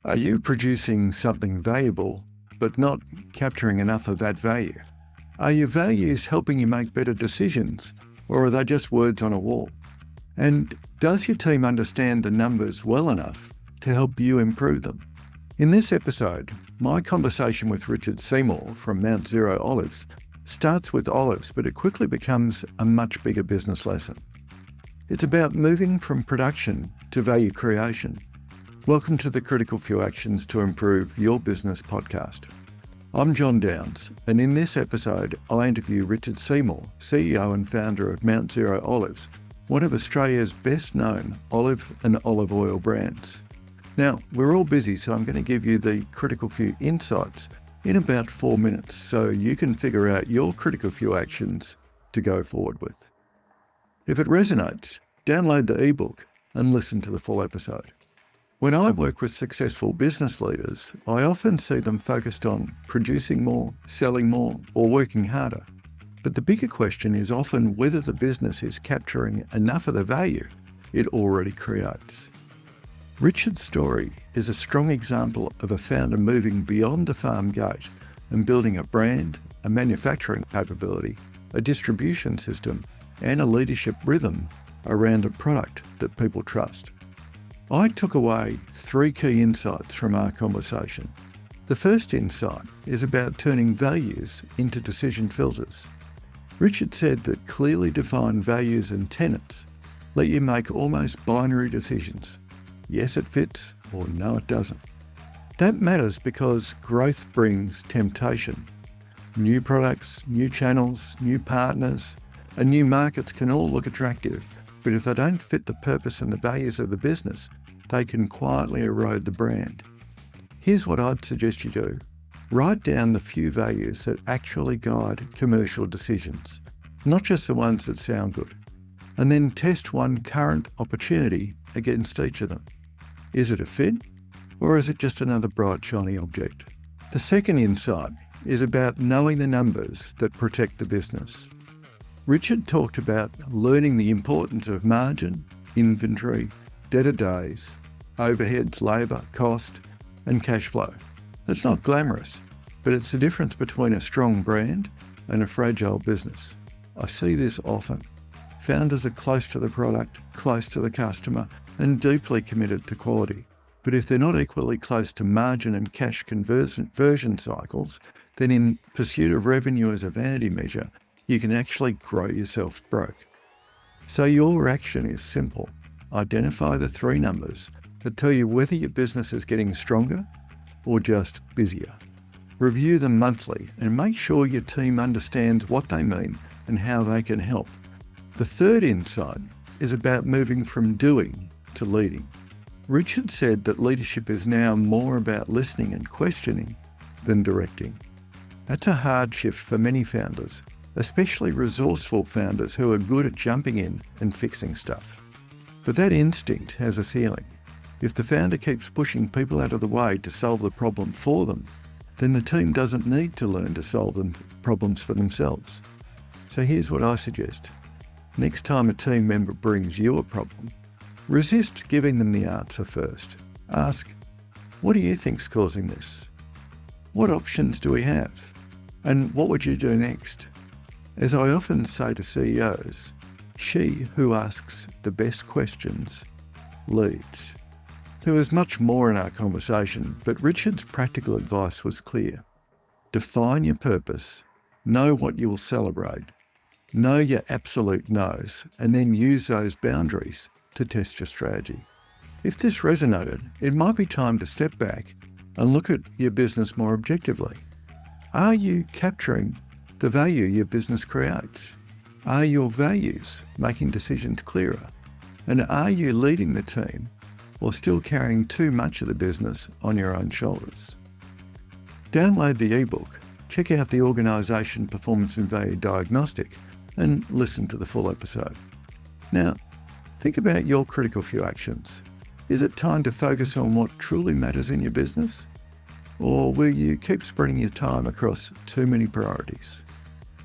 Are you producing something valuable, but not capturing enough of that value? Are your values helping you make better decisions, or are they just words on a wall? And does your team understand the numbers well enough to help you improve them? In this episode, my conversation with Richard Seymour from Mount Zero Olives starts with olives, but it quickly becomes a much bigger business lesson. It's about moving from production to value creation. Welcome to the Critical Few Actions to Improve Your Business podcast. I'm John Downs, and in this episode, I'll interview Richard Seymour, CEO and founder of Mount Zero Olives, one of Australia's best-known olive and olive oil brands. Now, we're all busy, so I'm going to give you the critical few insights in about 4 minutes so you can figure out your critical few actions to go forward with. If it resonates, download the ebook and listen to the full episode. When I work with successful business leaders, I often see them focused on producing more, selling more, or working harder. But the bigger question is often whether the business is capturing enough of the value it already creates. Richard's story is a strong example of a founder moving beyond the farm gate and building a brand, a manufacturing capability, a distribution system, and a leadership rhythm around a product that people trust. I took away 3 key insights from our conversation. The first insight is about turning values into decision filters. Richard said that clearly defined values and tenets let you make almost binary decisions. Yes, it fits, or no, it doesn't. That matters because growth brings temptation. New products, new channels, new partners, and new markets can all look attractive, but if they don't fit the purpose and the values of the business, they can quietly erode the brand. Here's what I'd suggest you do. Write down the few values that actually guide commercial decisions, not just the ones that sound good, and then test one current opportunity against each of them. Is it a fit, or is it just another bright, shiny object? The second insight is about knowing the numbers that protect the business. Richard talked about learning the importance of margin, inventory, debtor days, overheads, labour, cost, and cash flow. It's not glamorous, but it's the difference between a strong brand and a fragile business. I see this often. Founders are close to the product, close to the customer, and deeply committed to quality. But if they're not equally close to margin and cash conversion cycles, then in pursuit of revenue as a vanity measure, you can actually grow yourself broke. So your action is simple. Identify the 3 numbers that tell you whether your business is getting stronger or just busier. Review them monthly and make sure your team understands what they mean and how they can help. The third insight is about moving from doing to leading. Richard said that leadership is now more about listening and questioning than directing. That's a hard shift for many founders, especially resourceful founders who are good at jumping in and fixing stuff. But that instinct has a ceiling. If the founder keeps pushing people out of the way to solve the problem for them, then the team doesn't need to learn to solve the problems for themselves. So here's what I suggest. Next time a team member brings you a problem, resist giving them the answer first. Ask, what do you think's causing this? What options do we have? And what would you do next? As I often say to CEOs, she who asks the best questions leads. There was much more in our conversation, but Richard's practical advice was clear. Define your purpose, know what you will celebrate, know your absolute no's, and then use those boundaries to test your strategy. If this resonated, it might be time to step back and look at your business more objectively. Are you capturing the value your business creates? Are your values making decisions clearer? And are you leading the team or still carrying too much of the business on your own shoulders? Download the ebook, check out the Organisation Performance and Value Diagnostic, and listen to the full episode. Now, think about your critical few actions. Is it time to focus on what truly matters in your business? Or will you keep spreading your time across too many priorities?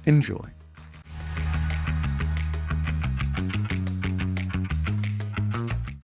Enjoy.